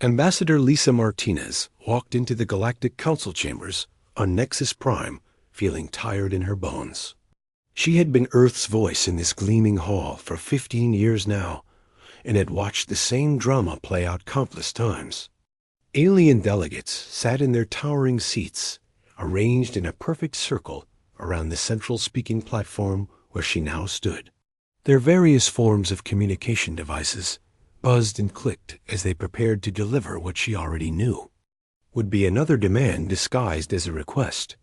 Ambassador Lisa Martinez walked into the Galactic Council chambers on Nexus Prime, feeling tired in her bones. She had been Earth's voice in this gleaming hall for 15 years now, and had watched the same drama play out countless times. Alien delegates sat in their towering seats, arranged in a perfect circle around the central speaking platform where she now stood. Their various forms of communication devices buzzed and clicked as they prepared to deliver what she already knew would be another demand disguised as a request.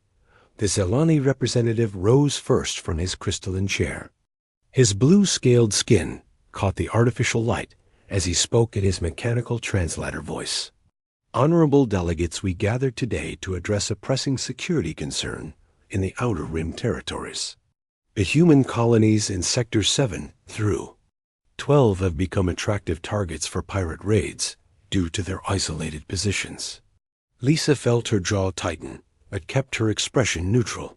The Zelani representative rose first from his crystalline chair. His blue-scaled skin caught the artificial light as he spoke in his mechanical translator voice. Honorable delegates, we gathered today to address a pressing security concern in the Outer Rim territories. The human colonies in Sector 7 through 12 have become attractive targets for pirate raids due to their isolated positions. Lisa felt her jaw tighten, but kept her expression neutral.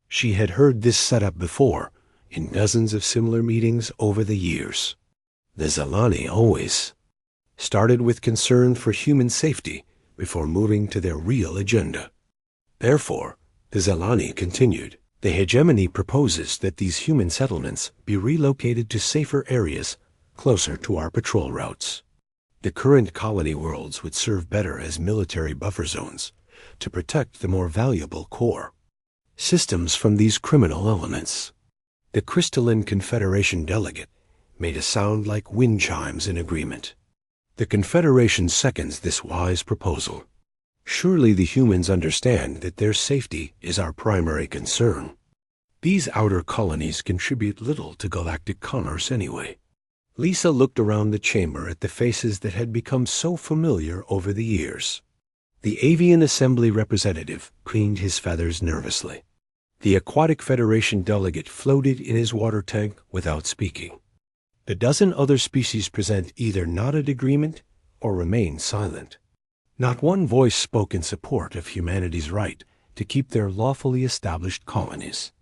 She had heard this setup before in dozens of similar meetings over the years. The Zelani always started with concern for human safety before moving to their real agenda. Therefore, the Zelani continued. The hegemony proposes that these human settlements be relocated to safer areas closer to our patrol routes. The current colony worlds would serve better as military buffer zones to protect the more valuable core systems from these criminal elements. The crystalline Confederation delegate made a sound like wind chimes in agreement. The Confederation seconds this wise proposal. Surely the humans understand that their safety is our primary concern. These outer colonies contribute little to galactic commerce anyway. Lisa looked around the chamber at the faces that had become so familiar over the years. The Avian Assembly representative preened his feathers nervously. The Aquatic Federation delegate floated in his water tank without speaking. The dozen other species present either nodded agreement or remained silent. Not one voice spoke in support of humanity's right to keep their lawfully established colonies.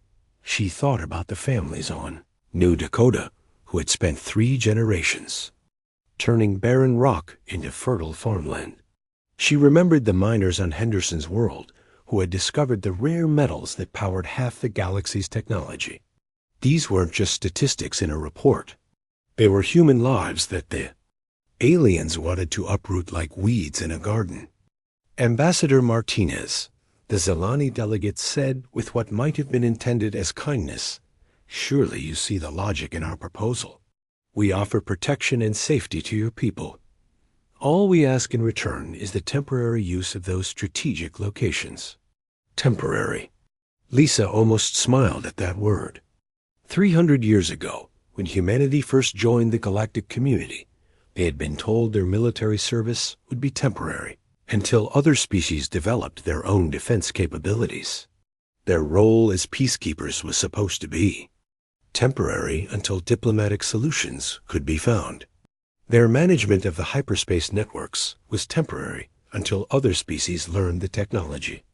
She thought about the families on New Dakota who had spent 3 generations turning barren rock into fertile farmland. She remembered the miners on Henderson's world who had discovered the rare metals that powered half the galaxy's technology. These weren't just statistics in a report. They were human lives that the aliens wanted to uproot like weeds in a garden. Ambassador Martinez, the Zelani delegate, said with what might have been intended as kindness, "Surely you see the logic in our proposal. We offer protection and safety to your people. All we ask in return is the temporary use of those strategic locations." Temporary. Lisa almost smiled at that word. 300 years ago, when humanity first joined the galactic community, they had been told their military service would be temporary until other species developed their own defense capabilities. Their role as peacekeepers was supposed to be temporary until diplomatic solutions could be found. Their management of the hyperspace networks was temporary until other species learned the technology.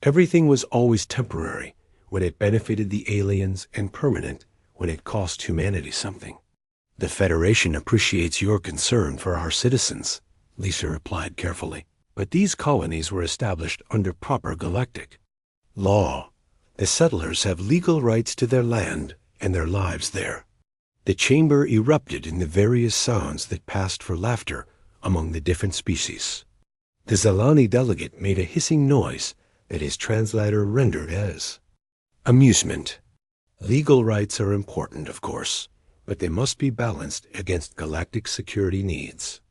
Everything was always temporary when it benefited the aliens and permanent when it cost humanity something. The Federation appreciates your concern for our citizens, Lisa replied carefully, but these colonies were established under proper galactic law. The settlers have legal rights to their land and their lives there. The chamber erupted in the various sounds that passed for laughter among the different species. The Zelani delegate made a hissing noise that his translator rendered as amusement. Legal rights are important, of course, but they must be balanced against galactic security needs.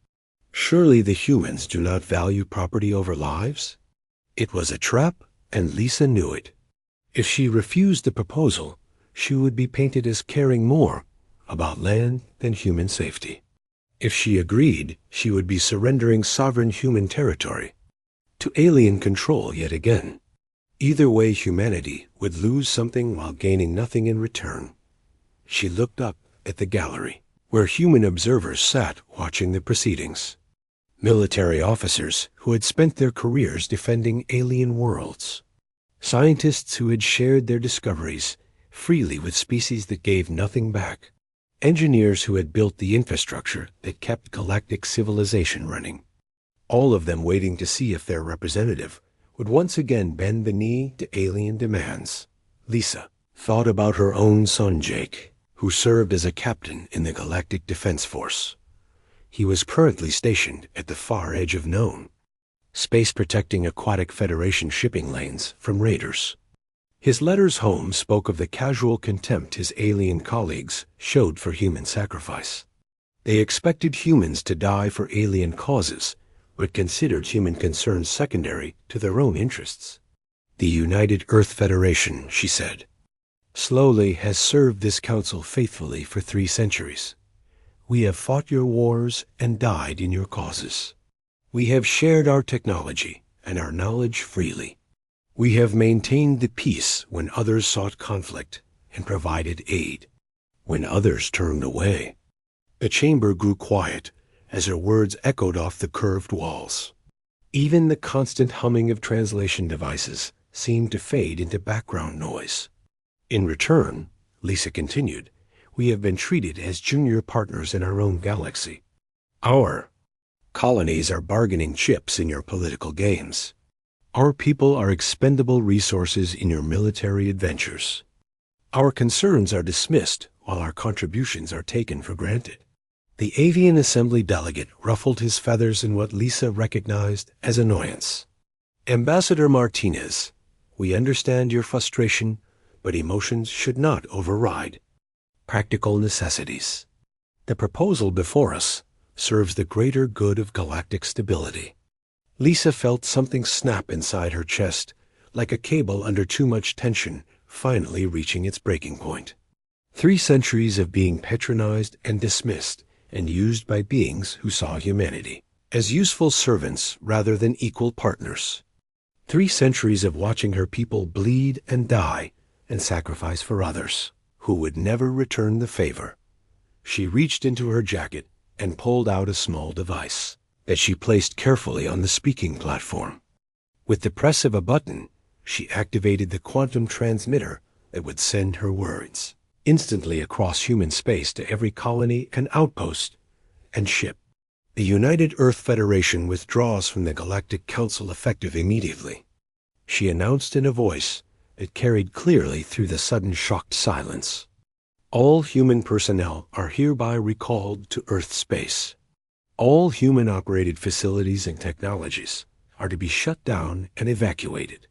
Surely the humans do not value property over lives? It was a trap, and Lisa knew it. If she refused the proposal, she would be painted as caring more about land than human safety. If she agreed, she would be surrendering sovereign human territory to alien control yet again. Either way, humanity would lose something while gaining nothing in return. She looked up at the gallery, where human observers sat watching the proceedings. Military officers who had spent their careers defending alien worlds. Scientists who had shared their discoveries freely with species that gave nothing back. Engineers who had built the infrastructure that kept galactic civilization running. all of them waiting to see if their representative would once again bend the knee to alien demands. Lisa thought about her own son Jake, who served as a captain in the Galactic Defense Force. He was currently stationed at the far edge of known space, protecting Aquatic Federation shipping lanes from raiders. His letters home spoke of the casual contempt his alien colleagues showed for human sacrifice. They expected humans to die for alien causes, but considered human concerns secondary to their own interests. The United Earth Federation, she said, slowly has served this council faithfully for 3 centuries. We have fought your wars and died in your causes. We have shared our technology and our knowledge freely. We have maintained the peace when others sought conflict and provided aid when others turned away. The chamber grew quiet as her words echoed off the curved walls. Even the constant humming of translation devices seemed to fade into background noise. In return, Lisa continued, we have been treated as junior partners in our own galaxy. Our colonies are bargaining chips in your political games. Our people are expendable resources in your military adventures. Our concerns are dismissed while our contributions are taken for granted. The Avian Assembly delegate ruffled his feathers in what Lisa recognized as annoyance. Ambassador Martinez, we understand your frustration, but emotions should not override practical necessities. The proposal before us serves the greater good of galactic stability. Lisa felt something snap inside her chest, like a cable under too much tension, finally reaching its breaking point. 3 centuries of being patronized and dismissed and used by beings who saw humanity as useful servants rather than equal partners. 3 centuries of watching her people bleed and die and sacrifice for others who would never return the favor. She reached into her jacket and pulled out a small device that she placed carefully on the speaking platform. With the press of a button, she activated the quantum transmitter that would send her words instantly across human space to every colony and outpost and ship. The United Earth Federation withdraws from the Galactic Council effective immediately, she announced in a voice that carried clearly through the sudden shocked silence. All human personnel are hereby recalled to Earth space. All human-operated facilities and technologies are to be shut down and evacuated.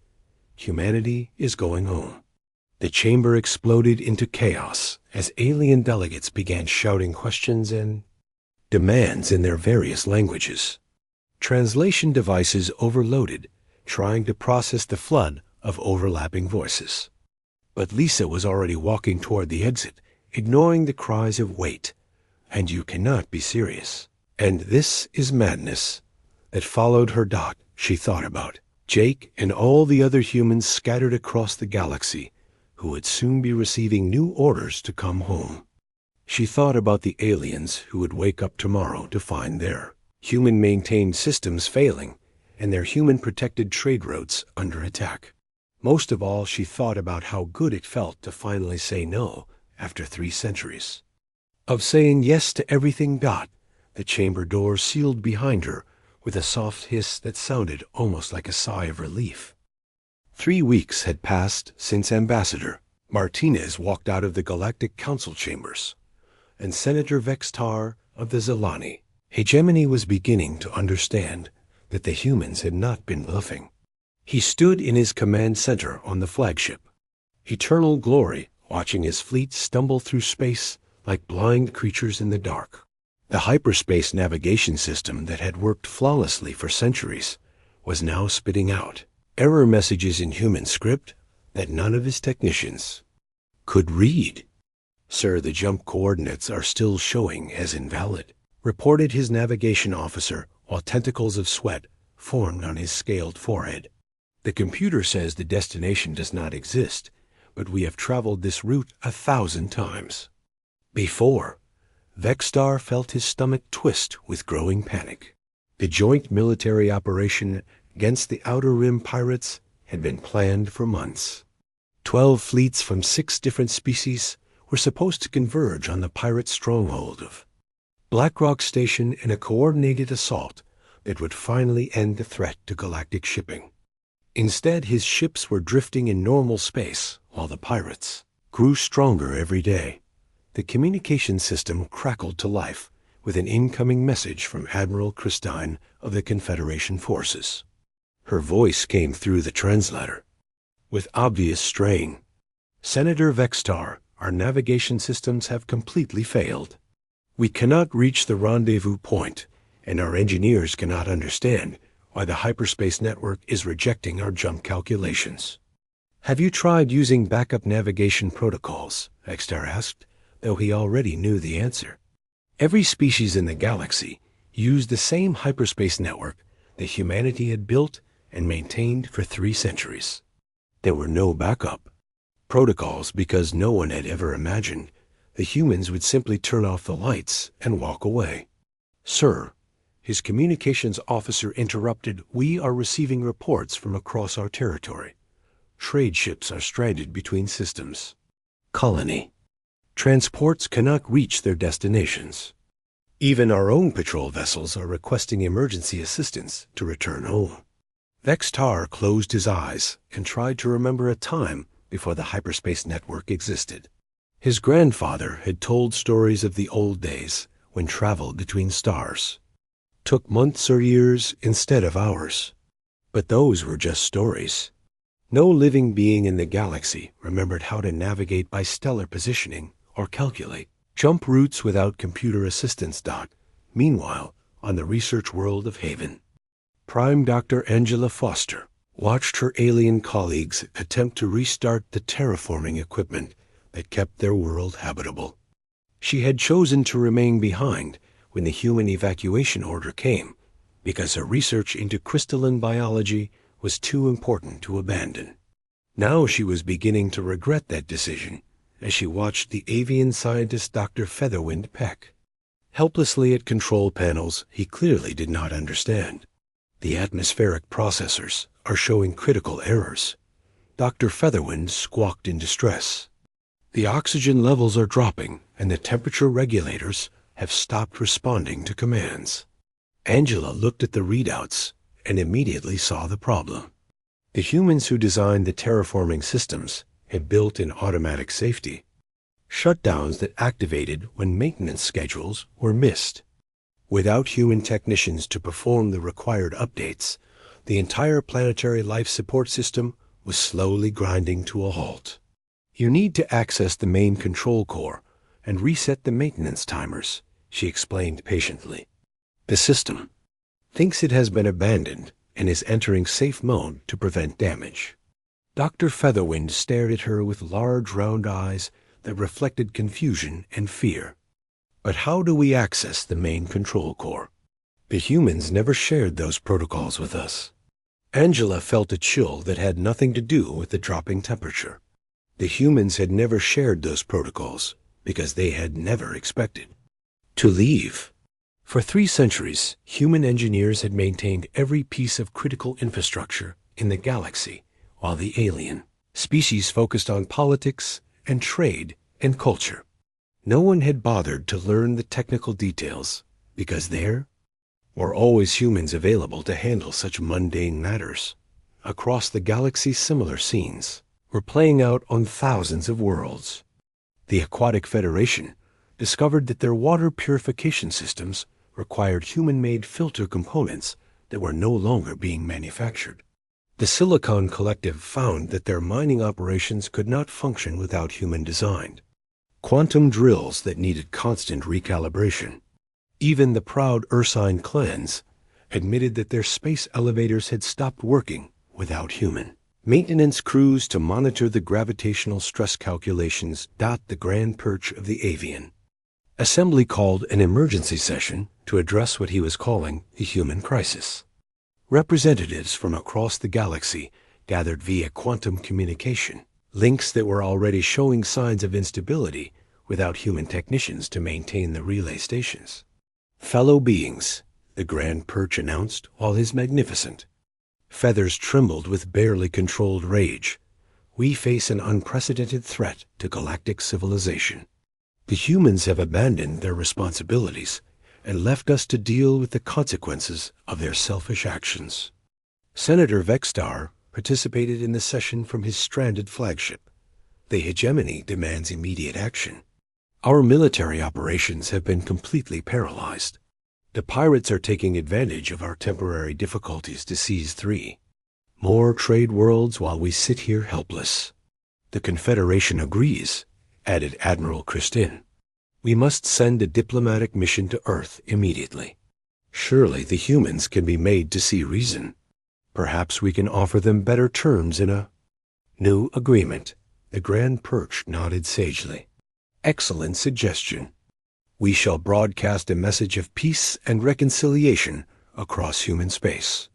Humanity is going home. The chamber exploded into chaos as alien delegates began shouting questions and demands in their various languages. Translation devices overloaded, trying to process the flood of overlapping voices. But Lisa was already walking toward the exit, ignoring the cries of wait, and you cannot be serious. And this is madness that followed her. She thought about Jake and all the other humans scattered across the galaxy who would soon be receiving new orders to come home. She thought about the aliens who would wake up tomorrow to find their human-maintained systems failing and their human-protected trade routes under attack. Most of all, she thought about how good it felt to finally say no after 3 centuries of saying yes to everything. The chamber door sealed behind her with a soft hiss that sounded almost like a sigh of relief. 3 weeks had passed since Ambassador Martinez walked out of the Galactic Council chambers, and Senator Vextar of the Zelani hegemony was beginning to understand that the humans had not been bluffing. He stood in his command center on the flagship, eternal glory, watching his fleet stumble through space like blind creatures in the dark. The hyperspace navigation system that had worked flawlessly for centuries was now spitting out error messages in human script that none of his technicians could read. Sir, the jump coordinates are still showing as invalid, reported his navigation officer while tentacles of sweat formed on his scaled forehead. The computer says the destination does not exist, but we have traveled this route 1,000 times before. Vextar felt his stomach twist with growing panic. The joint military operation against the Outer Rim pirates had been planned for months. 12 fleets from 6 different species were supposed to converge on the pirate stronghold of Blackrock Station in a coordinated assault that would finally end the threat to galactic shipping. Instead, his ships were drifting in normal space while the pirates grew stronger every day. The communication system crackled to life with an incoming message from Admiral Christine of the Confederation forces. Her voice came through the translator with obvious strain. "Senator Vextar, our navigation systems have completely failed. We cannot reach the rendezvous point, and our engineers cannot understand why the hyperspace network is rejecting our jump calculations." "Have you tried using backup navigation protocols?" Vextar asked, though he already knew the answer. Every species in the galaxy used the same hyperspace network that humanity had built and maintained for 3 centuries. There were no backup protocols because no one had ever imagined the humans would simply turn off the lights and walk away. "Sir," his communications officer interrupted, "we are receiving reports from across our territory. Trade ships are stranded between systems. Colony transports cannot reach their destinations. Even our own patrol vessels are requesting emergency assistance to return home." Vextar closed his eyes and tried to remember a time before the hyperspace network existed. His grandfather had told stories of the old days when travel between stars took months or years instead of hours. But those were just stories. No living being in the galaxy remembered how to navigate by stellar positioning or calculate jump routes without computer assistance. Meanwhile, on the research world of Haven, Prime Dr. Angela Foster watched her alien colleagues attempt to restart the terraforming equipment that kept their world habitable. She had chosen to remain behind when the human evacuation order came because her research into crystalline biology was too important to abandon. Now she was beginning to regret that decision as she watched the avian scientist Dr. Featherwind peck helplessly at control panels he clearly did not understand. "The atmospheric processors are showing critical errors," Dr. Featherwind squawked in distress. "The oxygen levels are dropping, and the temperature regulators have stopped responding to commands." Angela looked at the readouts and immediately saw the problem. The humans who designed the terraforming systems had built in automatic safety shutdowns that activated when maintenance schedules were missed. Without human technicians to perform the required updates, the entire planetary life support system was slowly grinding to a halt. "You need to access the main control core and reset the maintenance timers," she explained patiently. "The system thinks it has been abandoned and is entering safe mode to prevent damage." Dr. Featherwind stared at her with large round eyes that reflected confusion and fear. "But how do we access the main control core? The humans never shared those protocols with us." Angela felt a chill that had nothing to do with the dropping temperature. The humans had never shared those protocols because they had never expected to leave. For 3 centuries, human engineers had maintained every piece of critical infrastructure in the galaxy, while the alien species focused on politics and trade and culture. No one had bothered to learn the technical details because there were always humans available to handle such mundane matters. Across the galaxy, similar scenes were playing out on thousands of worlds. The Aquatic Federation discovered that their water purification systems required human-made filter components that were no longer being manufactured. The Silicon Collective found that their mining operations could not function without human design quantum drills that needed constant recalibration. Even the proud Ursine clans admitted that their space elevators had stopped working without human maintenance crews to monitor the gravitational stress calculations. The grand perch of the avian assembly called an emergency session to address what he was calling the human crisis. Representatives from across the galaxy gathered via quantum communication, links that were already showing signs of instability without human technicians to maintain the relay stations. "Fellow beings," the Grand Perch announced while his magnificent feathers trembled with barely controlled rage, "we face an unprecedented threat to galactic civilization. The humans have abandoned their responsibilities and left us to deal with the consequences of their selfish actions. Senator Vextar participated in the session from his stranded flagship. The hegemony demands immediate action. Our military operations have been completely paralyzed. The pirates are taking advantage of our temporary difficulties to seize 3 more trade worlds while we sit here helpless. The Confederation agrees, added Admiral Christin. We must send a diplomatic mission to Earth immediately. Surely the humans can be made to see reason. Perhaps we can offer them better terms in a new agreement. The Grand Perch nodded sagely. Excellent suggestion. We shall broadcast a message of peace and reconciliation across human space.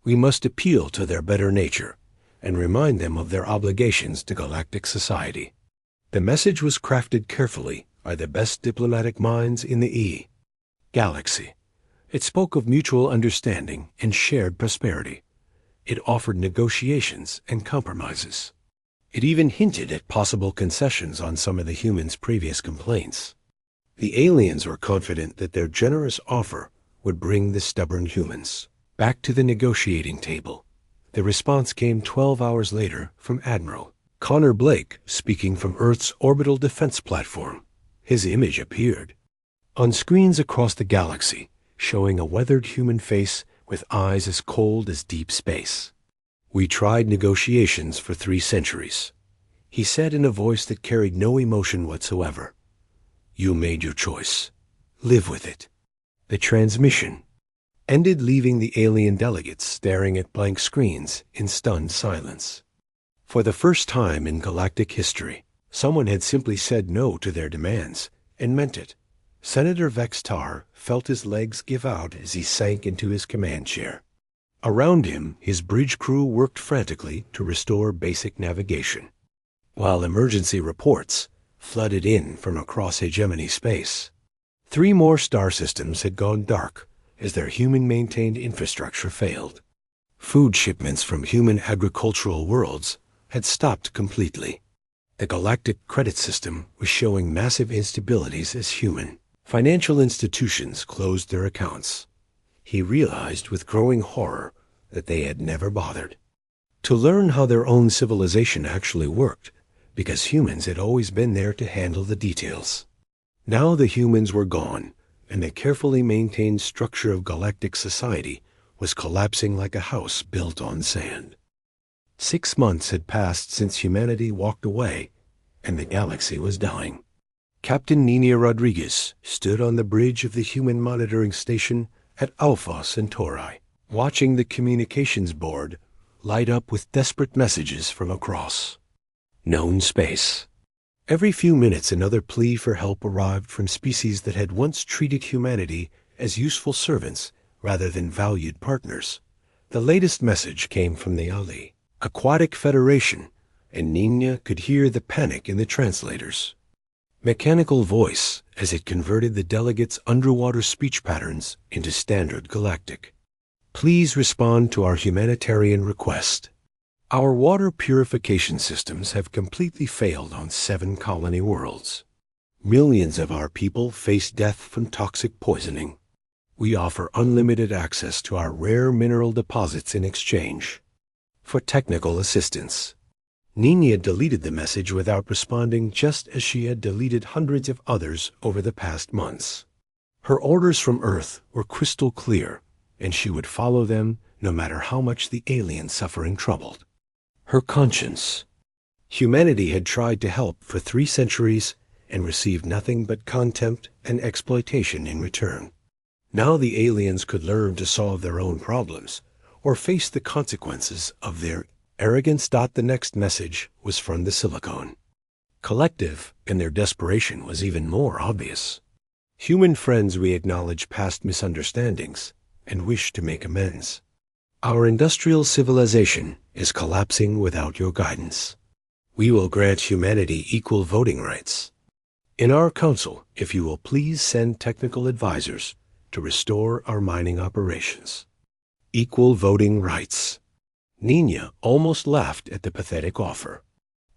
We must appeal to their better nature and remind them of their obligations to galactic society. The message was crafted carefully by the best diplomatic minds in the galaxy. It spoke of mutual understanding and shared prosperity. It offered negotiations and compromises. It even hinted at possible concessions on some of the humans' previous complaints. The aliens were confident that their generous offer would bring the stubborn humans back to the negotiating table. The response came 12 hours later from Admiral Connor Blake, speaking from Earth's orbital defense platform. His image appeared on screens across the galaxy, showing a weathered human face with eyes as cold as deep space. We tried negotiations for 3 centuries, he said in a voice that carried no emotion whatsoever. You made your choice. Live with it. The transmission ended, leaving the alien delegates staring at blank screens in stunned silence. For the first time in galactic history, someone had simply said no to their demands, and meant it. Senator Vextar felt his legs give out as he sank into his command chair. Around him, his bridge crew worked frantically to restore basic navigation, while emergency reports flooded in from across hegemony space. 3 more star systems had gone dark as their human-maintained infrastructure failed. Food shipments from human agricultural worlds had stopped completely. The galactic credit system was showing massive instabilities as human financial institutions closed their accounts. He realized with growing horror that they had never bothered to learn how their own civilization actually worked, because humans had always been there to handle the details. Now the humans were gone, and the carefully maintained structure of galactic society was collapsing like a house built on sand. 6 months had passed since humanity walked away, and the galaxy was dying. Captain Nina Rodriguez stood on the bridge of the human monitoring station at Alpha Centauri, watching the communications board light up with desperate messages from across known space. Every few minutes another plea for help arrived from species that had once treated humanity as useful servants rather than valued partners. The latest message came from the Aquatic Federation, and Nina could hear the panic in the translators. Mechanical voice as it converted the delegates' underwater speech patterns into standard galactic. Please respond to our humanitarian request. Our water purification systems have completely failed on 7 colony worlds. Millions of our people face death from toxic poisoning. We offer unlimited access to our rare mineral deposits in exchange for technical assistance. Nina deleted the message without responding, just as she had deleted hundreds of others over the past months. Her orders from Earth were crystal clear, and she would follow them no matter how much the alien suffering troubled her conscience. Humanity had tried to help for 3 centuries and received nothing but contempt and exploitation in return. Now the aliens could learn to solve their own problems or face the consequences of their arrogance. The next message was from the Silicon Collective, and their desperation was even more obvious. Human friends, we acknowledge past misunderstandings and wish to make amends. Our industrial civilization is collapsing without your guidance. We will grant humanity equal voting rights in our council if you will please send technical advisors to restore our mining operations. Equal voting rights. Nina almost laughed at the pathetic offer.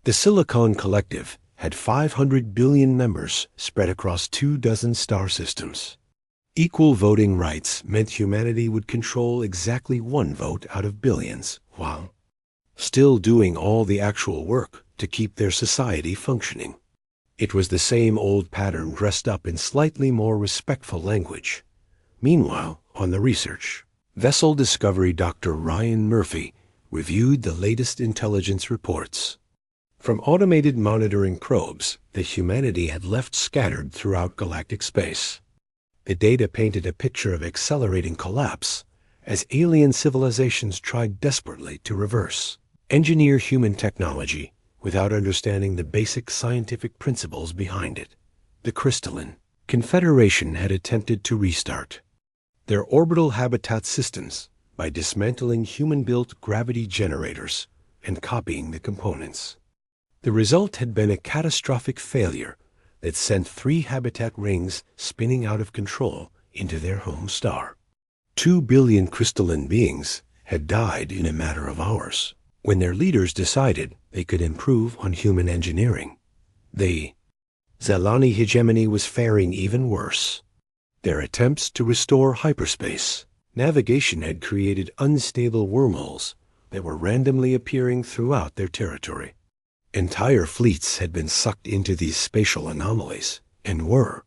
The Silicon Collective had 500 billion members spread across 24 star systems. Equal voting rights meant humanity would control exactly one vote out of billions, while still doing all the actual work to keep their society functioning. It was the same old pattern dressed up in slightly more respectful language. Meanwhile, on the research vessel Discovery, Dr. Ryan Murphy reviewed the latest intelligence reports. From automated monitoring probes that humanity had left scattered throughout galactic space, the data painted a picture of accelerating collapse as alien civilizations tried desperately to reverse engineer human technology without understanding the basic scientific principles behind it. The crystalline Confederation had attempted to restart their orbital habitat systems by dismantling human-built gravity generators and copying the components. The result had been a catastrophic failure that sent 3 habitat rings spinning out of control into their home star. 2 billion crystalline beings had died in a matter of hours when their leaders decided they could improve on human engineering. The Zelani hegemony was faring even worse. Their attempts to restore hyperspace navigation had created unstable wormholes that were randomly appearing throughout their territory. Entire fleets had been sucked into these spatial anomalies and were,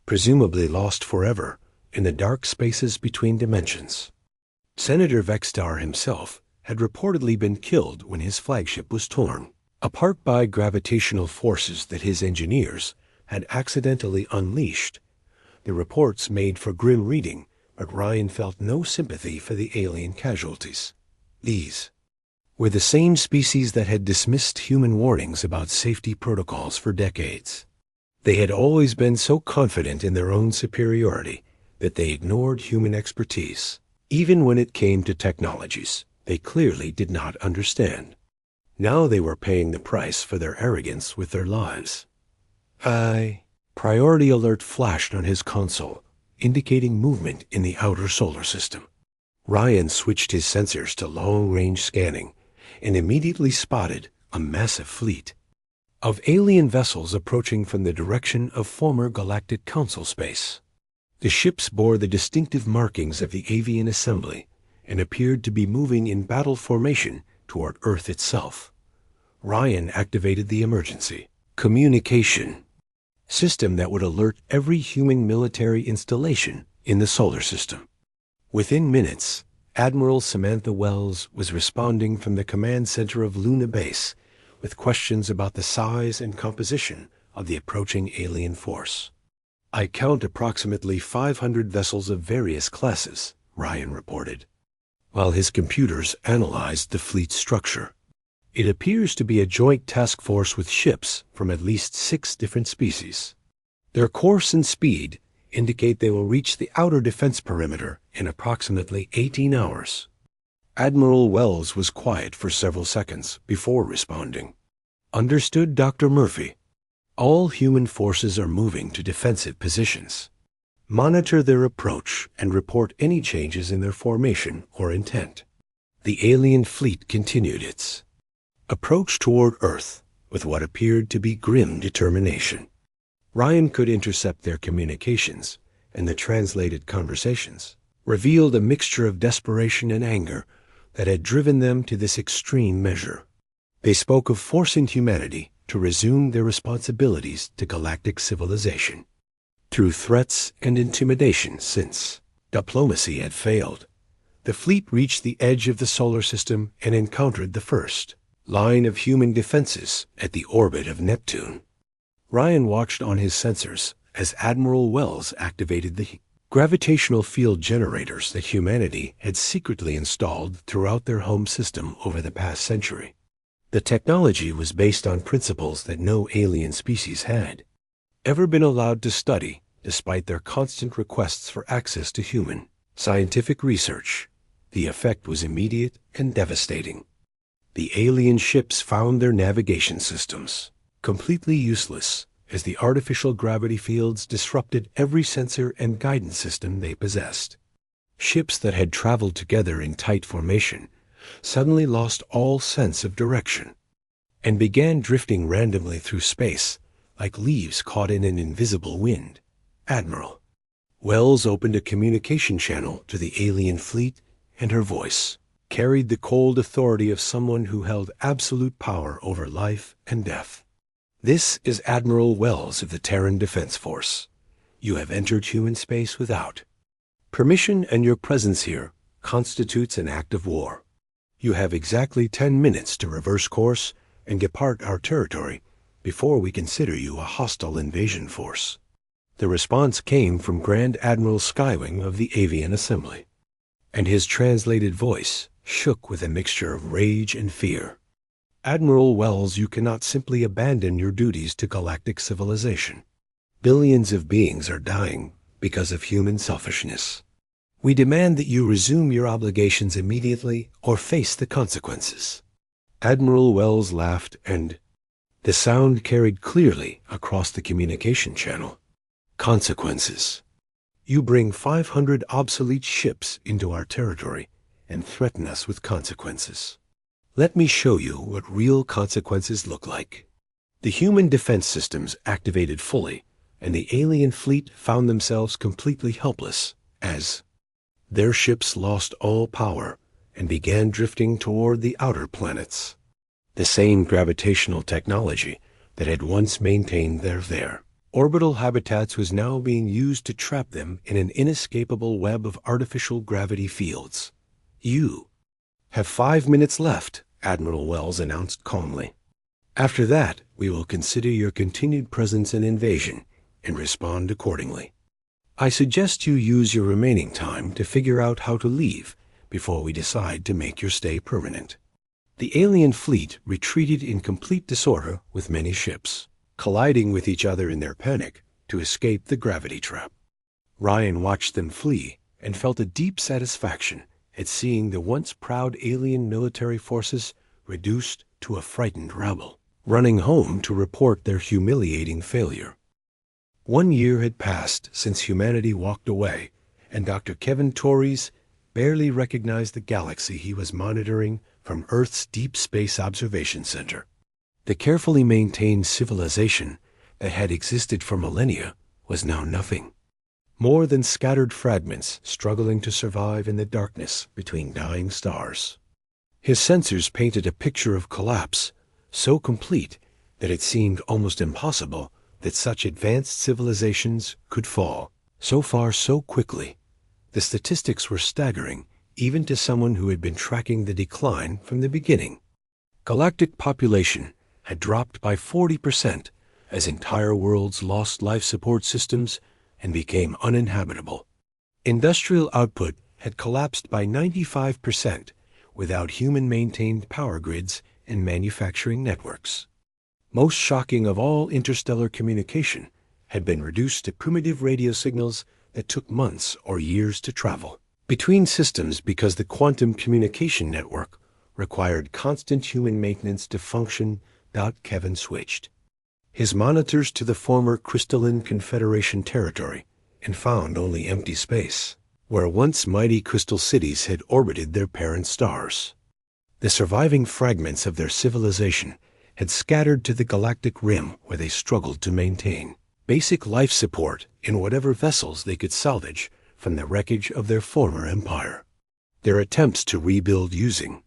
presumably, lost forever in the dark spaces between dimensions. Senator Vextar himself had reportedly been killed when his flagship was torn apart by gravitational forces that his engineers had accidentally unleashed. The reports made for grim reading, but Ryan felt no sympathy for the alien casualties. These were the same species that had dismissed human warnings about safety protocols for decades. They had always been so confident in their own superiority that they ignored human expertise, even when it came to technologies they clearly did not understand. Now they were paying the price for their arrogance with their lives. Priority alert flashed on his console, indicating movement in the outer solar system. Ryan switched his sensors to long-range scanning and immediately spotted a massive fleet of alien vessels approaching from the direction of former Galactic Council space. The ships bore the distinctive markings of the avian assembly and appeared to be moving in battle formation toward Earth itself. Ryan activated the emergency communication system that would alert every human military installation in the solar system. Within minutes, Admiral Samantha Wells was responding from the command center of Luna Base with questions about the size and composition of the approaching alien force. "I count approximately 500 vessels of various classes," Ryan reported, while his computers analyzed the fleet's structure. "It appears to be a joint task force with ships from at least 6 different species. Their course and speed indicate they will reach the outer defense perimeter in approximately 18 hours. Admiral Wells was quiet for several seconds before responding. "Understood, Dr. Murphy. All human forces are moving to defensive positions. Monitor their approach and report any changes in their formation or intent." The alien fleet continued its approach toward Earth with what appeared to be grim determination. Ryan could intercept their communications, and the translated conversations revealed a mixture of desperation and anger that had driven them to this extreme measure. They spoke of forcing humanity to resume their responsibilities to galactic civilization through threats and intimidation, since diplomacy had failed. The fleet reached the edge of the solar system and encountered the first line of human defenses at the orbit of Neptune. Ryan watched on his sensors as Admiral Wells activated the gravitational field generators that humanity had secretly installed throughout their home system over the past century. The technology was based on principles that no alien species had ever been allowed to study, despite their constant requests for access to human scientific research. The effect was immediate and devastating. The alien ships found their navigation systems completely useless as the artificial gravity fields disrupted every sensor and guidance system they possessed. Ships that had traveled together in tight formation suddenly lost all sense of direction and began drifting randomly through space like leaves caught in an invisible wind. Admiral Wells opened a communication channel to the alien fleet, and her voice carried the cold authority of someone who held absolute power over life and death. "This is Admiral Wells of the Terran Defense Force. You have entered human space without permission, and your presence here constitutes an act of war. You have exactly 10 minutes to reverse course and depart our territory before we consider you a hostile invasion force." The response came from Grand Admiral Skywing of the Avian Assembly, and his translated voice shook with a mixture of rage and fear. "Admiral Wells, you cannot simply abandon your duties to galactic civilization. Billions of beings are dying because of human selfishness. We demand that you resume your obligations immediately or face the consequences." Admiral Wells laughed, and the sound carried clearly across the communication channel. "Consequences. You bring 500 obsolete ships into our territory and threaten us with consequences. Let me show you what real consequences look like." The human defense systems activated fully, and the alien fleet found themselves completely helpless as their ships lost all power and began drifting toward the outer planets. The same gravitational technology that had once maintained their orbital habitats was now being used to trap them in an inescapable web of artificial gravity fields. "You have 5 minutes left," Admiral Wells announced calmly. "After that, we will consider your continued presence and invasion and respond accordingly. I suggest you use your remaining time to figure out how to leave before we decide to make your stay permanent." The alien fleet retreated in complete disorder, with many ships colliding with each other in their panic to escape the gravity trap. Ryan watched them flee and felt a deep satisfaction at seeing the once proud alien military forces reduced to a frightened rabble, running home to report their humiliating failure. 1 year had passed since humanity walked away, and Dr. Kevin Torres barely recognized the galaxy he was monitoring from Earth's Deep Space Observation Center. The carefully maintained civilization that had existed for millennia was now nothing more than scattered fragments struggling to survive in the darkness between dying stars. His sensors painted a picture of collapse so complete that it seemed almost impossible that such advanced civilizations could fall so far so quickly. The statistics were staggering, even to someone who had been tracking the decline from the beginning. Galactic population had dropped by 40% as entire worlds lost life support systems and became uninhabitable. Industrial output had collapsed by 95% without human-maintained power grids and manufacturing networks. Most shocking of all, interstellar communication had been reduced to primitive radio signals that took months or years to travel between systems because the quantum communication network required constant human maintenance to function. Kevin switched his monitors to the former crystalline Confederation territory and found only empty space, where once mighty crystal cities had orbited their parent stars. The surviving fragments of their civilization had scattered to the galactic rim, where they struggled to maintain basic life support in whatever vessels they could salvage from the wreckage of their former empire. Their attempts to rebuild using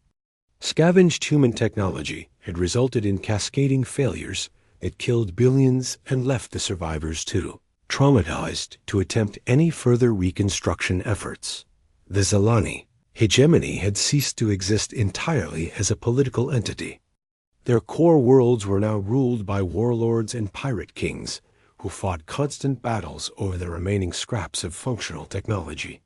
scavenged human technology had resulted in cascading failures that killed billions and left the survivors too traumatized to attempt any further reconstruction efforts. The Zelani hegemony had ceased to exist entirely as a political entity. Their core worlds were now ruled by warlords and pirate kings who fought constant battles over the remaining scraps of functional technology.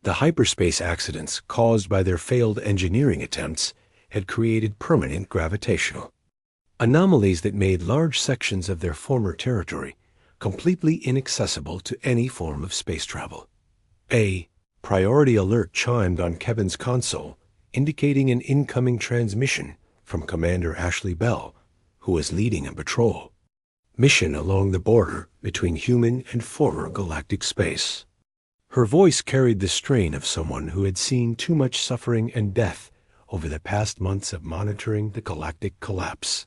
The hyperspace accidents caused by their failed engineering attempts had created permanent gravitational anomalies that made large sections of their former territory completely inaccessible to any form of space travel. A priority alert chimed on Kevin's console, indicating an incoming transmission from Commander Ashley Bell, who was leading a patrol mission along the border between human and former galactic space. Her voice carried the strain of someone who had seen too much suffering and death over the past months of monitoring the galactic collapse.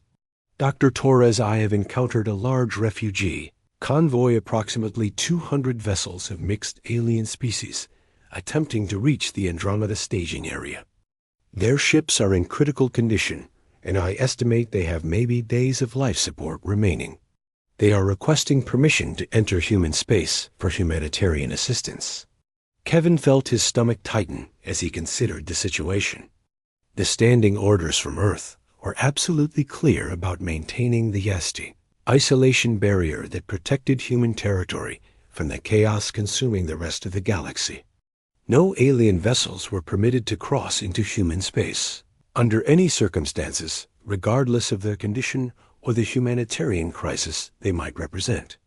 "Dr. Torres, I have encountered a large refugee convoy approximately 200 vessels of mixed alien species attempting to reach the Andromeda staging area. Their ships are in critical condition, and I estimate they have maybe days of life support remaining. They are requesting permission to enter human space for humanitarian assistance. Kevin felt his stomach tighten as he considered the situation. The standing orders from Earth were absolutely clear about maintaining the Yesti, isolation barrier that protected human territory from the chaos consuming the rest of the galaxy. No alien vessels were permitted to cross into human space, under any circumstances, regardless of their condition or the humanitarian crisis they might represent.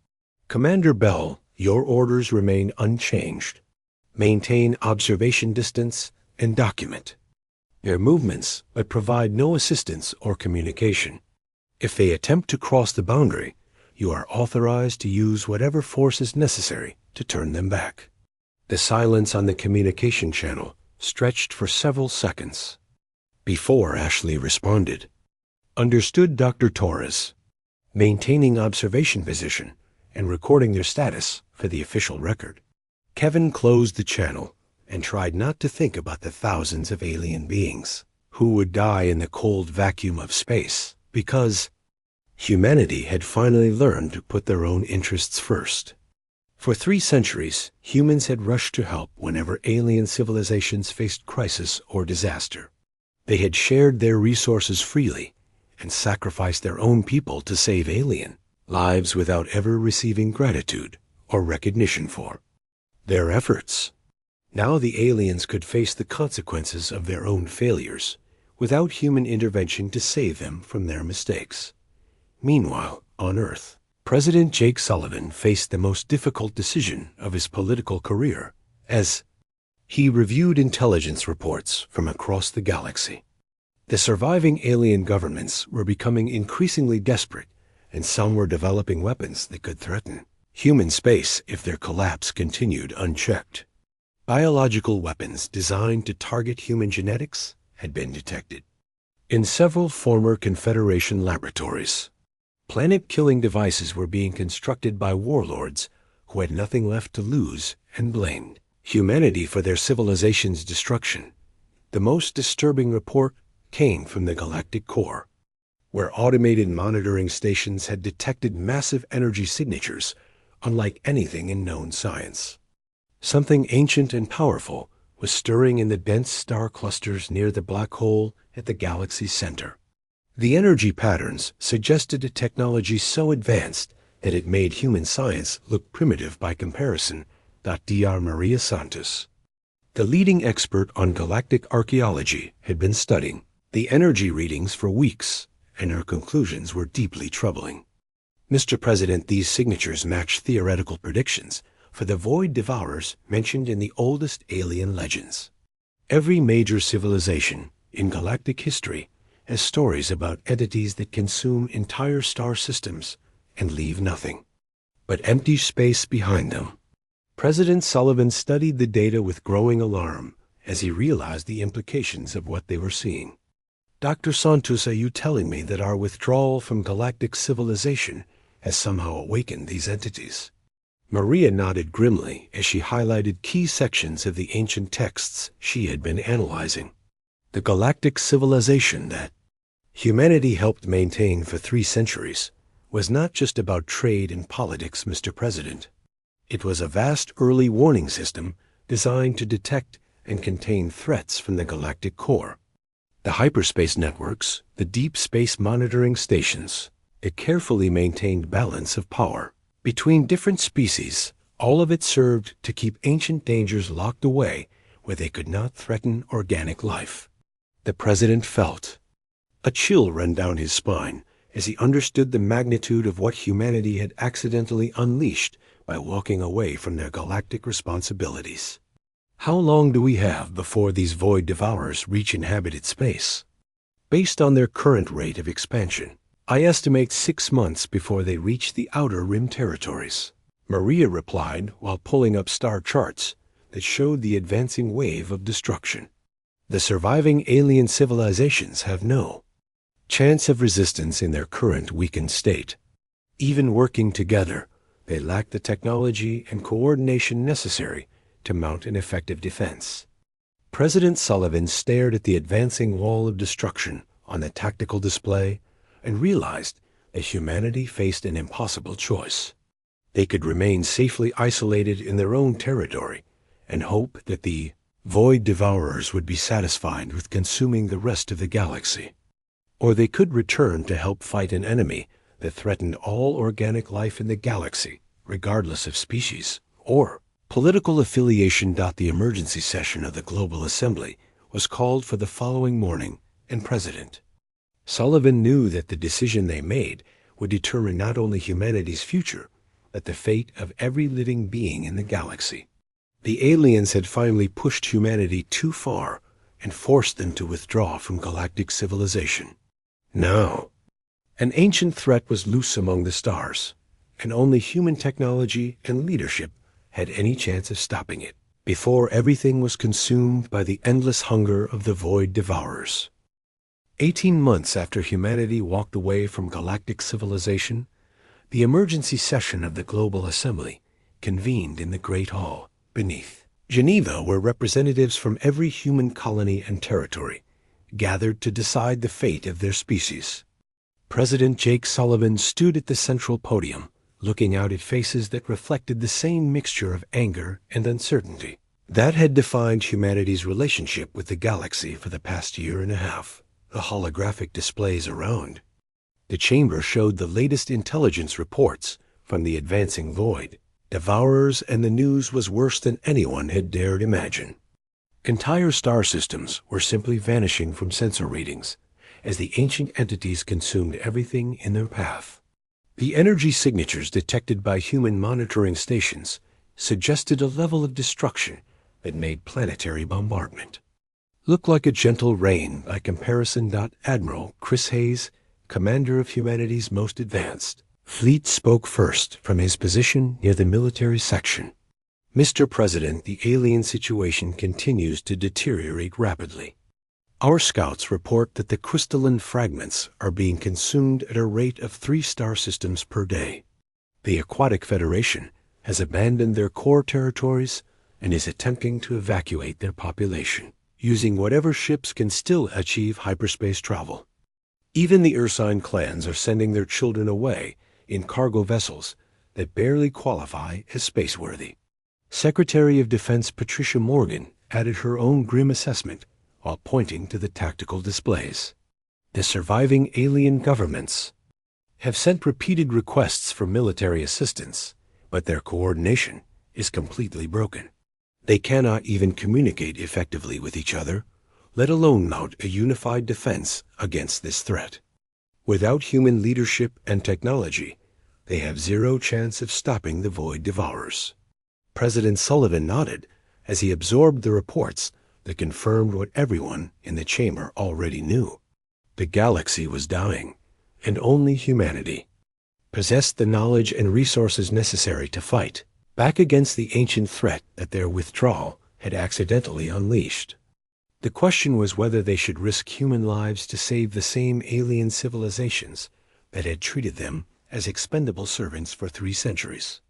Commander Bell, your orders remain unchanged. Maintain observation distance and document their movements, but provide no assistance or communication. If they attempt to cross the boundary, you are authorized to use whatever force is necessary to turn them back. The silence on the communication channel stretched for several seconds before Ashley responded. Understood, Dr. Torres. Maintaining observation position and recording their status for the official record. Kevin closed the channel and tried not to think about the thousands of alien beings who would die in the cold vacuum of space because humanity had finally learned to put their own interests first. For 3 centuries, humans had rushed to help whenever alien civilizations faced crisis or disaster. They had shared their resources freely and sacrificed their own people to save alien lives without ever receiving gratitude or recognition for their efforts. Now the aliens could face the consequences of their own failures without human intervention to save them from their mistakes. Meanwhile, on Earth, President Jake Sullivan faced the most difficult decision of his political career as he reviewed intelligence reports from across the galaxy. The surviving alien governments were becoming increasingly desperate, and some were developing weapons that could threaten human space if their collapse continued unchecked. Biological weapons designed to target human genetics had been detected in several former Confederation laboratories. Planet-killing devices were being constructed by warlords who had nothing left to lose and blamed humanity for their civilization's destruction. The most disturbing report came from the galactic core, where automated monitoring stations had detected massive energy signatures unlike anything in known science. Something ancient and powerful was stirring in the dense star clusters near the black hole at the galaxy's center. The energy patterns suggested a technology so advanced that it made human science look primitive by comparison. Dr. Maria Santos, the leading expert on galactic archaeology, had been studying the energy readings for weeks, and her conclusions were deeply troubling. Mr. President, these signatures match theoretical predictions for the void devourers mentioned in the oldest alien legends. Every major civilization in galactic history has stories about entities that consume entire star systems and leave nothing but empty space behind them. President Sullivan studied the data with growing alarm as he realized the implications of what they were seeing. Dr. Santos, are you telling me that our withdrawal from galactic civilization has somehow awakened these entities? Maria nodded grimly as she highlighted key sections of the ancient texts she had been analyzing. The galactic civilization that humanity helped maintain for 3 centuries was not just about trade and politics, Mr. President. It was a vast early warning system designed to detect and contain threats from the galactic core. The hyperspace networks, the deep space monitoring stations, a carefully maintained balance of power between different species, all of it served to keep ancient dangers locked away where they could not threaten organic life. The president felt a chill run down his spine as he understood the magnitude of what humanity had accidentally unleashed by walking away from their galactic responsibilities. How long do we have before these void devourers reach inhabited space? Based on their current rate of expansion, I estimate 6 months before they reach the outer rim territories. Maria replied while pulling up star charts that showed the advancing wave of destruction. The surviving alien civilizations have no chance of resistance in their current weakened state. Even working together, they lacked the technology and coordination necessary to mount an effective defense. President Sullivan stared at the advancing wall of destruction on the tactical display and realized that humanity faced an impossible choice. They could remain safely isolated in their own territory and hope that the void devourers would be satisfied with consuming the rest of the galaxy. Or they could return to help fight an enemy that threatened all organic life in the galaxy, regardless of species or political affiliation. The emergency session of the Global Assembly was called for the following morning, and President Sullivan knew that the decision they made would determine not only humanity's future, but the fate of every living being in the galaxy. The aliens had finally pushed humanity too far and forced them to withdraw from galactic civilization. Now, an ancient threat was loose among the stars, and only human technology and leadership had any chance of stopping it, before everything was consumed by the endless hunger of the void devourers. 18 months after humanity walked away from galactic civilization, the emergency session of the Global Assembly convened in the Great Hall beneath Geneva, where representatives from every human colony and territory gathered to decide the fate of their species. President Jake Sullivan stood at the central podium, looking out at faces that reflected the same mixture of anger and uncertainty that had defined humanity's relationship with the galaxy for the past year and a half. The holographic displays around the chamber showed the latest intelligence reports from the advancing void devourers, and the news was worse than anyone had dared imagine. Entire star systems were simply vanishing from sensor readings as the ancient entities consumed everything in their path. The energy signatures detected by human monitoring stations suggested a level of destruction that made planetary bombardment look like a gentle rain by comparison. Admiral Chris Hayes, commander of humanity's most advanced fleet, spoke first from his position near the military section. Mr. President, the alien situation continues to deteriorate rapidly. Our scouts report that the crystalline fragments are being consumed at a rate of 3 star systems per day. The Aquatic Federation has abandoned their core territories and is attempting to evacuate their population, using whatever ships can still achieve hyperspace travel. Even the Ursine clans are sending their children away in cargo vessels that barely qualify as spaceworthy. Secretary of Defense Patricia Morgan added her own grim assessment while pointing to the tactical displays. The surviving alien governments have sent repeated requests for military assistance, but their coordination is completely broken. They cannot even communicate effectively with each other, let alone mount a unified defense against this threat. Without human leadership and technology, they have zero chance of stopping the void devourers. President Sullivan nodded as he absorbed the reports that confirmed what everyone in the chamber already knew. The galaxy was dying, and only humanity possessed the knowledge and resources necessary to fight back against the ancient threat that their withdrawal had accidentally unleashed. The question was whether they should risk human lives to save the same alien civilizations that had treated them as expendable servants for 3 centuries.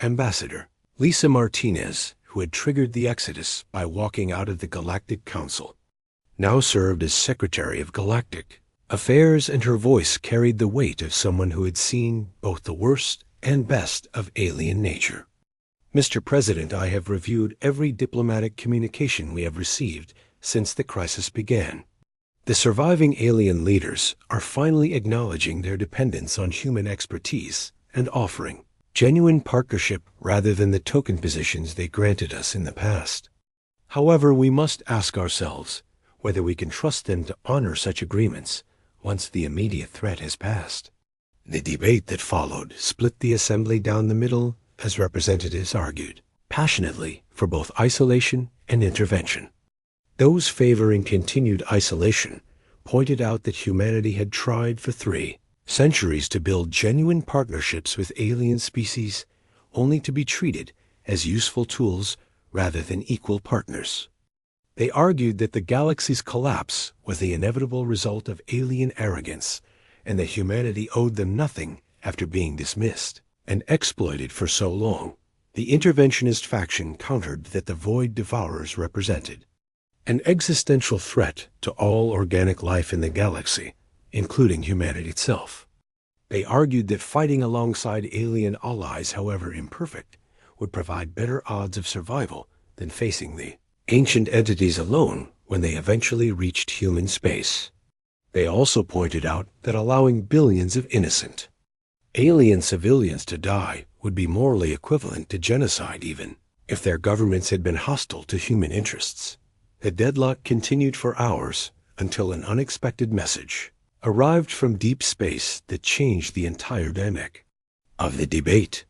Ambassador Lisa Martinez, who had triggered the exodus by walking out of the Galactic Council, now served as Secretary of Galactic Affairs, and her voice carried the weight of someone who had seen both the worst and best of alien nature. Mr. President, I have reviewed every diplomatic communication we have received since the crisis began. The surviving alien leaders are finally acknowledging their dependence on human expertise and offering genuine partnership rather than the token positions they granted us in the past. However, we must ask ourselves whether we can trust them to honor such agreements once the immediate threat has passed. The debate that followed split the assembly down the middle as representatives argued passionately for both isolation and intervention. Those favoring continued isolation pointed out that humanity had tried for 3 centuries to build genuine partnerships with alien species, only to be treated as useful tools rather than equal partners. They argued that the galaxy's collapse was the inevitable result of alien arrogance, and that humanity owed them nothing after being dismissed. and exploited for so long, the interventionist faction countered that the void devourers represented an existential threat to all organic life in the galaxy, including humanity itself. They argued that fighting alongside alien allies, however imperfect, would provide better odds of survival than facing the ancient entities alone when they eventually reached human space. They also pointed out that allowing billions of innocent alien civilians to die would be morally equivalent to genocide even if their governments had been hostile to human interests. The deadlock continued for hours until an unexpected message arrived from deep space that changed the entire dynamic of the debate.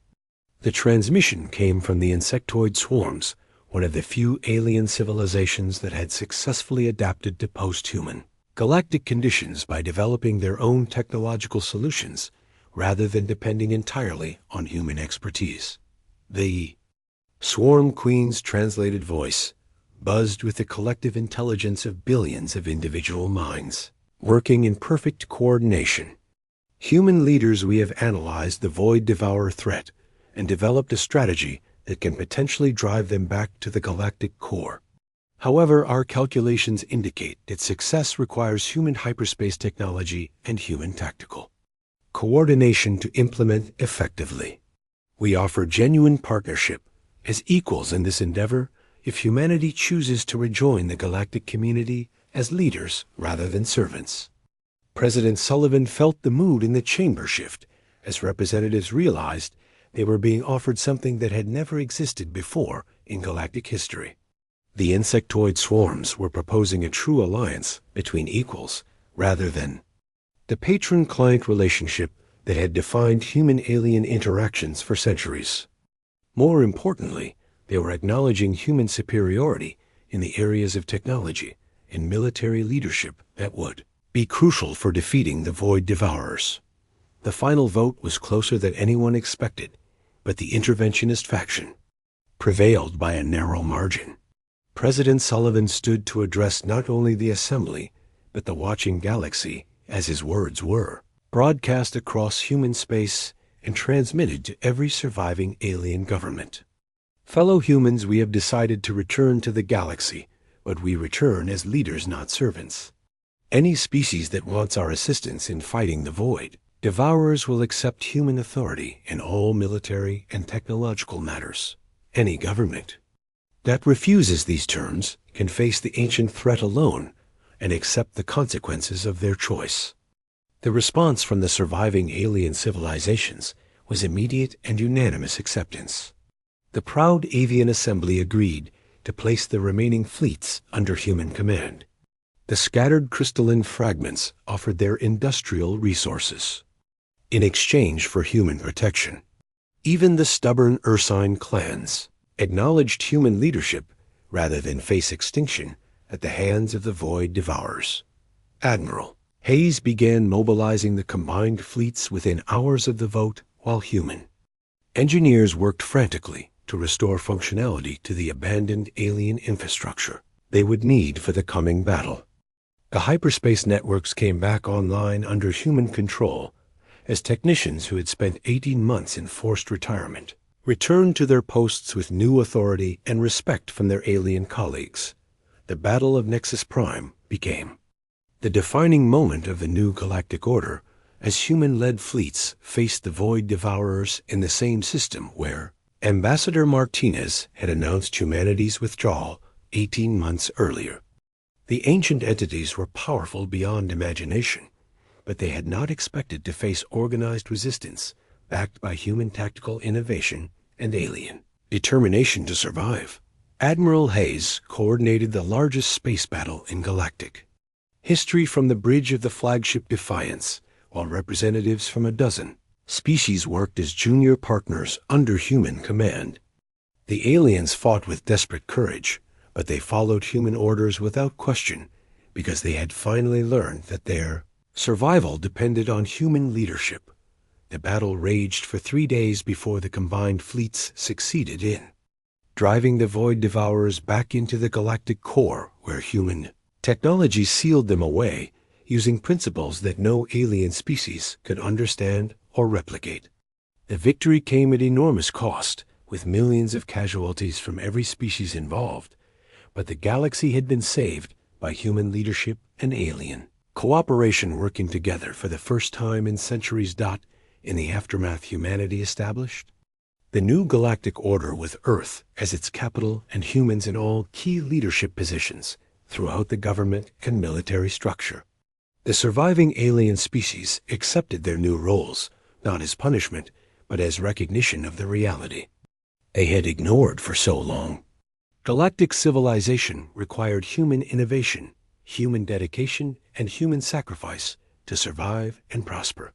The transmission came from the insectoid swarms, one of the few alien civilizations that had successfully adapted to post-human galactic conditions by developing their own technological solutions rather than depending entirely on human expertise. The Swarm Queen's translated voice buzzed with the collective intelligence of billions of individual minds, working in perfect coordination. Human leaders, we have analyzed the void devourer threat and developed a strategy that can potentially drive them back to the galactic core. However, our calculations indicate that success requires human hyperspace technology and human tactical coordination to implement effectively. We offer genuine partnership as equals in this endeavor if humanity chooses to rejoin the galactic community as leaders rather than servants. President Sullivan felt the mood in the chamber shift as representatives realized they were being offered something that had never existed before in galactic history. The insectoid swarms were proposing a true alliance between equals rather than the patron-client relationship that had defined human-alien interactions for centuries. More importantly, they were acknowledging human superiority in the areas of technology and military leadership that would be crucial for defeating the void devourers. The final vote was closer than anyone expected, but the interventionist faction prevailed by a narrow margin. President Sullivan stood to address not only the assembly, but the watching galaxy, as his words were broadcast across human space and transmitted to every surviving alien government. Fellow humans, we have decided to return to the galaxy, but we return as leaders, not servants. Any species that wants our assistance in fighting the void devourers will accept human authority in all military and technological matters. Any government that refuses these terms can face the ancient threat alone and accept the consequences of their choice. The response from the surviving alien civilizations was immediate and unanimous acceptance. The proud avian assembly agreed to place the remaining fleets under human command. The scattered crystalline fragments offered their industrial resources in exchange for human protection. Even the stubborn Ursine clans acknowledged human leadership rather than face extinction at the hands of the void devourers. Admiral Hayes began mobilizing the combined fleets within hours of the vote, while human engineers worked frantically to restore functionality to the abandoned alien infrastructure they would need for the coming battle. The hyperspace networks came back online under human control as technicians who had spent 18 months in forced retirement returned to their posts with new authority and respect from their alien colleagues. The Battle of Nexus Prime became the defining moment of the new galactic order as human-led fleets faced the void devourers in the same system where Ambassador Martinez had announced humanity's withdrawal 18 months earlier. The ancient entities were powerful beyond imagination, but they had not expected to face organized resistance backed by human tactical innovation and alien determination to survive. Admiral Hayes coordinated the largest space battle in galactic history from the bridge of the flagship Defiance, while representatives from a dozen species worked as junior partners under human command. The aliens fought with desperate courage, but they followed human orders without question because they had finally learned that their survival depended on human leadership. The battle raged for 3 days before the combined fleets succeeded in driving the void devourers back into the galactic core, where human technology sealed them away using principles that no alien species could understand or replicate. The victory came at enormous cost, with millions of casualties from every species involved, but the galaxy had been saved by human leadership and alien cooperation, working together for the first time in centuries. In the aftermath, humanity established the new galactic order with Earth as its capital and humans in all key leadership positions throughout the government and military structure. The surviving alien species accepted their new roles, not as punishment, but as recognition of the reality they had ignored for so long. Galactic civilization required human innovation, human dedication, and human sacrifice to survive and prosper.